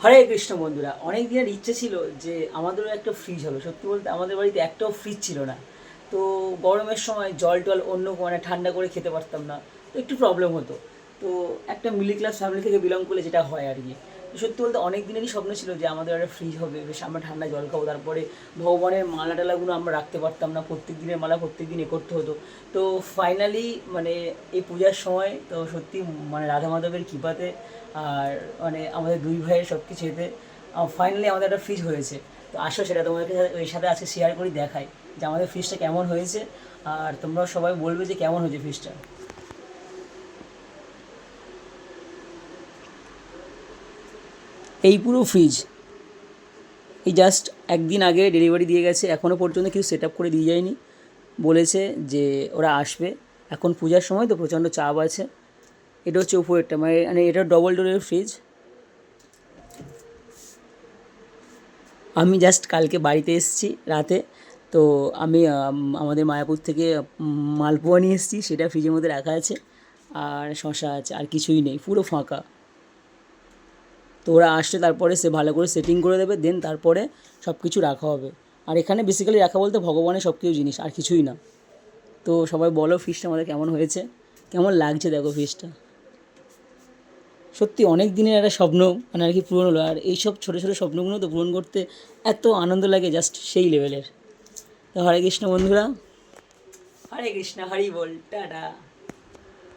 হরে কৃষ্ণ বন্ধুরা, অনেক দিনের ইচ্ছে ছিল যে আমাদেরও একটা ফ্রিজ হবে। সত্যি বলতে আমাদের বাড়িতে একটাও ফ্রিজ ছিল না। তো গরমের সময় জল টল অন্য মানে ঠান্ডা করে খেতে পারতাম না, তো একটু প্রবলেম হতো। তো একটা মিডল ক্লাস ফ্যামিলি থেকে বিলং করলে যেটা হয় আর কি, তো সত্যি বলতে অনেক দিনেরই স্বপ্ন ছিল যে আমাদের একটা ফ্রিজ হবে, বেশ আমরা ঠান্ডা জল খাবো। তারপরে ভগবানের মালা টালাগুলো আমরা রাখতে পারতাম না, প্রত্যেক দিনের মালা প্রত্যেক দিন এ করতে হতো। তো ফাইনালি মানে এই পূজার সময় তো সত্যি মানে রাধা মাধবের কৃপাতে আর মানে আমাদের দুই ভাইয়ের সব কিছু এতে ফাইনালি আমাদের একটা ফ্রিজ হয়েছে। তো আসো সেটা তোমাদেরকে ওই সাথে আজকে শেয়ার করি, দেখাই যে আমাদের ফ্রিজটা কেমন হয়েছে। আর তোমরা সবাই বলবে যে কেমন হয়েছে ফ্রিজটা। এই পুরো ফ্রিজ এই জাস্ট একদিন আগে ডেলিভারি দিয়ে গেছে, এখনও পর্যন্ত কিছু সেট আপ করে দিয়ে যায়নি। বলেছে যে ওরা আসবে, এখন পূজার সময় তো প্রচণ্ড চাপ আছে। এটা হচ্ছে উপরেরটা, মানে এটা ডবল ডোরের ফ্রিজ। আমি জাস্ট কালকে বাড়িতে এসেছি রাতে। তো আমি আমাদের মায়াপুর থেকে মালপোয়া নিয়ে এসেছি, সেটা ফ্রিজের মধ্যে রাখা আছে। আর শশা আছে, আর কিছুই নেই, পুরো ফাঁকা। তো ওরা আসলে তারপরে সে ভালো করে সেটিং করে দেবে, দেন তারপরে সব কিছু রাখা হবে। আর এখানে বেসিক্যালি রাখা বলতে ভগবানের সব কিছু জিনিস, আর কিছুই না। তো সবাই বলো ফিশটা আমাদের কেমন হয়েছে, কেমন লাগছে দেখো ফিশটা। সত্যি অনেক দিনের একটা স্বপ্ন মানে আর কি পূরণ হলো। আর এইসব ছোটো ছোটো স্বপ্নগুলো তো পূরণ করতে এত আনন্দ লাগে, জাস্ট সেই লেভেলের। তো হরে কৃষ্ণ বন্ধুরা, হরে কৃষ্ণ, হরি বল, টাটা।